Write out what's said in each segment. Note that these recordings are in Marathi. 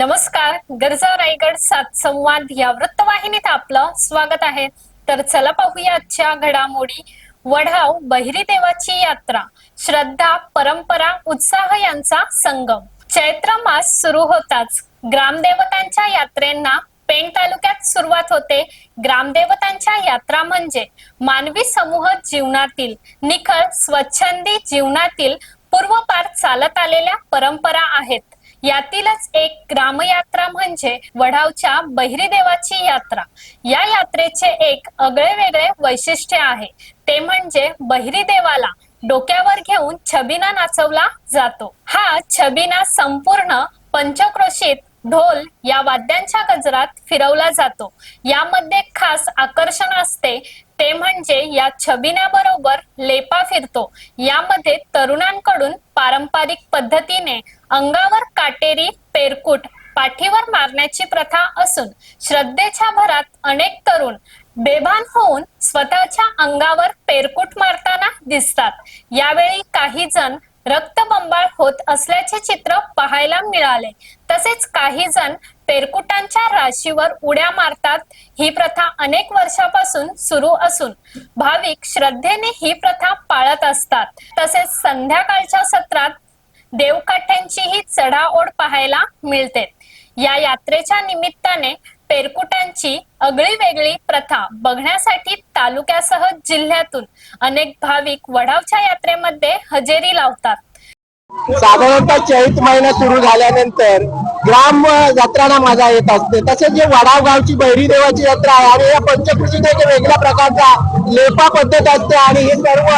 नमस्कार, गरजा रायगड सात संवाद या वृत्तवाहिनीत आपलं स्वागत आहे। तर चला पाहूया आजच्या घडामोडी। वढाव बहिरी देवाची यात्रा, श्रद्धा, परंपरा, उत्साह यांचा संगम। चैत्र मास सुरू होताच ग्रामदेवतांच्या यात्रेंना पेण तालुक्यात सुरुवात होते। ग्रामदेवतांच्या यात्रा म्हणजे मानवी समूह जीवनातील निखळ स्वच्छंदी जीवनातील पूर्वपार चालत आलेल्या परंपरा आहेत। यातीलच एक ग्रामयात्रा म्हणजे वढावच्या बहिरी देवाची यात्रा। या यात्रेचे एक आगळे वेगळे वैशिष्ट्य आहे, ते म्हणजे बहिरी देवाला डोक्यावर घेऊन छबिना नाचवला जातो। हा छबिना संपूर्ण पंचक्रोशीत ढोल या वाद्यांच्या गजरात फिरवला जातो। यामध्ये खास आकर्षण असते ते म्हणजे या छबिन्याबरोबर लेपा फिरतो। यामध्ये तरुणांकडून पारंपरिक पद्धतीने अंगावर काटेरी पेरकुट पाठीवर मारण्याची प्रथा असून श्रद्धेच्या भरात अनेक तरुण बेभान होऊन स्वतःच्या अंगावर पेरकुट मारताना दिसतात। यावेळी काही जण रक्तबंबाळ होत असल्याचे चित्र पाहायला मिळाले। तसेच काही जण पेरकुटांच्या राशीवर उड्या मारतात। ही प्रथा अनेक वर्षापासून सुरू असून भाविक श्रद्धेने ही प्रथा पाळत असतात। तसेच संध्याकाळच्या सत्रात देवकाठ्यांचीही चढाओढ पाहायला मिळते। या यात्रेच्या निमित्ताने पेरकुटांची आगळी वेगळी प्रथा बघण्यासाठी तालुक्यासह जिल्ह्यातून अनेक भाविक वढावच्या यात्रेमध्ये हजेरी लावतात। साधारणतः चैत्र महिना सुरू झाल्यानंतर ग्राम जत्रांना मजा येत असते। तसेच जे वडाव गावची बहिरी देवाची जत्रा आहे आणि या पंचकृषीत एक वेगळ्या प्रकारचा लेपा पद्धत असते आणि हे सर्व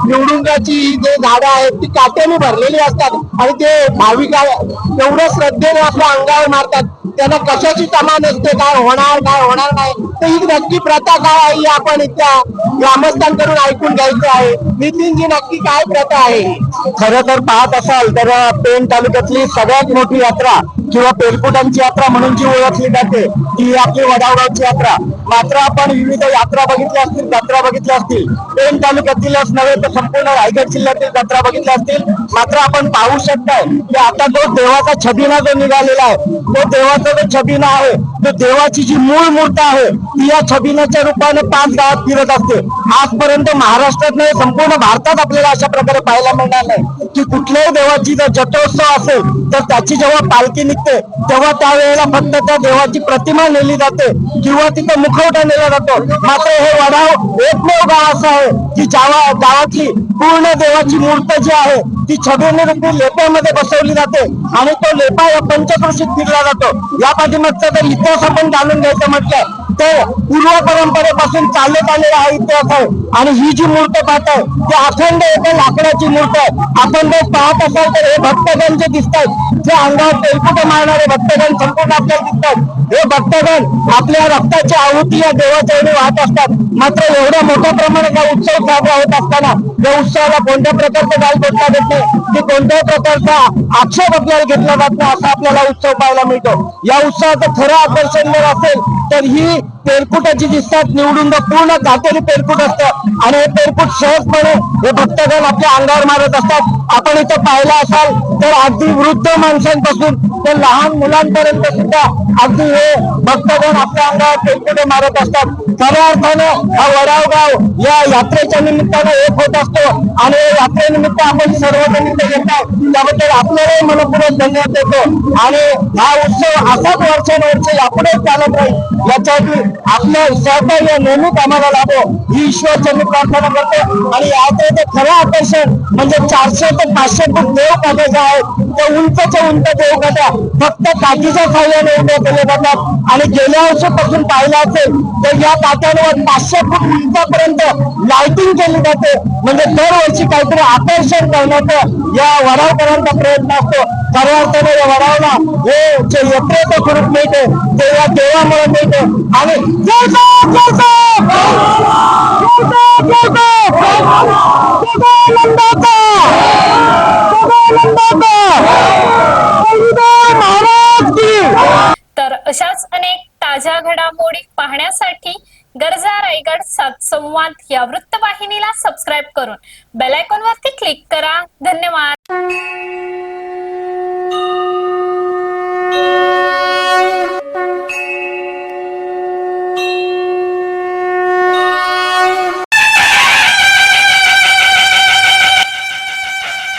निवडुंगाची जे झाडं आहेत ती काट्याने भरलेली असतात आणि ते भाविक एवढ्या श्रद्धेने आपल्या अंगावर मारतात। त्यांना कशाची तमा नसते काय होणार नाही। तर ही नक्की प्रथा काय आहे ही आपण इथल्या ग्रामस्थांकडून ऐकून घ्यायचं आहे। नितीनजी, नक्की काय प्रथा आहे? खरं तर पाहत असाल तर पेण तालुक्यातली सगळ्यात मोठी यात्रा किंवा पेरकुटांची यात्रा म्हणून जी ओळखली जाते ती आपली वडावगावची यात्रा। मात्र आपण विविध यात्रा बघितल्या असतील, जत्रा बघितल्या असतील, पेण तालुक्यातीलच नव्हे तर संपूर्ण रायगड जिल्ह्यातील जत्रा बघितल्या असतील। मात्र आपण पाहू शकताय की आता तो देवाचा छबिना जो निघालेला आहे, तो देवाचा जो छबिना आहे, तो देवाची जी मूळ मूर्त आहे ती या छबिनाच्या रूपाने 5 गावात फिरत असते। आजपर्यंत महाराष्ट्रात नाही संपूर्ण भारतात आपल्याला अशा प्रकारे पाहायला मिळणार नाही की कुठल्याही देवाची जर जत्रोत्सव असेल तर त्याची जेव्हा पालखी निघते तेव्हा त्यावेळेला फक्त त्या देवाची प्रतिमा नेली जाते किंवा तिथं मुखवटा नेला जातो। मात्र हे वडाव एकमेव गाव असं आहे की गावातली पूर्ण देवाची मूर्त जी आहे ती छबिने रूपी लेप्यामध्ये बसवली जाते आणि तो लेपा या पंचक्रोशीत फिरला जातो। या पाठीमागचा जर इतिहास आपण जाणून घ्यायचं म्हटलं तर पूर्व परंपरेपासून चालत आलेला हा इतिहास आहे आणि ही जी मूर्त पाहताय ती अखंड एका लाकडाची मूर्त आहे। आपण जर पाहत असाल तर हे भक्तगण जे दिसतात, जे अंगावर पेरकुट मारणारे भक्तगण संपूर्ण आपल्याला दिसतात, हे भक्तगण आपल्या रक्ताची आहुती या देवाच्या वेळी वाहत असतात। मात्र एवढ्या मोठ्या प्रमाणात हा उत्सव साजरा होत असताना या उत्सवाला कोणत्या प्रकारचा गाल घेतला जात नाही की कोणत्याही प्रकारचा आक्षेप आपल्याला घेतला जात नाही असा आपल्याला उत्सव पाहायला मिळतो। या उत्सवाचं खरं आकर्षण जर असेल तर ही पेरकुटाची दिसतात निवडून पूर्ण काटेरी पेरकुट असतं आणि हे पेरकुट सहजपणे हे भक्तगण आपल्या अंगावर मारत असतात। आपण इथं पाहिलं असाल तर अगदी वृद्ध माणसांपासून तर लहान मुलांपर्यंत सुद्धा अगदी हे भक्तगण आपल्या अंगावर पेरकुटे मारत असतात। खऱ्या अर्थानं हा वडाव गाव या यात्रेच्या निमित्तानं एक होत असतो आणि यात्रेनिमित्त आपण सर्वजण इथे येतात त्याबद्दल आपल्यालाही मनपूर्वक धन्यवाद देतो आणि हा उत्सव असाच वर्षानुवर्ष यापुढे चालत राहील यासाठी आपलं सहकार्य नेहमीच आम्हाला लाभो ही ईश्वरचरणी प्रार्थना करतो। आणि यात्रेचं खरं आकर्षण म्हणजे 400 ते 500 फूट देवकाठ्या ज्या आहेत त्या उंचच्या उंच देवकाठ्या फक्त काठीच्या साह्याने उभ्या केल्या जातात आणि गेल्या वर्षापासून पाहिलं असेल तर या काठ्यांवर 500 फूट उंचापर्यंत लाइटिंग केली जाते। म्हणजे दरवर्षी काहीतरी आकर्षण करण्याचं या वडावकरांचा प्रयत्न असतो। खऱ्या अर्थाने या वडावला हे जे यात्रेचं स्वरूप मिळते ते या देवामुळे मिळते आणि तर अशाच अनेक ताज्या घडामोडी पाहण्यासाठी गरजा रायगड सात संवाद या वृत्तवाहिनीला सबस्क्राइब करून बेल आयकॉन वरती क्लिक करा। धन्यवाद।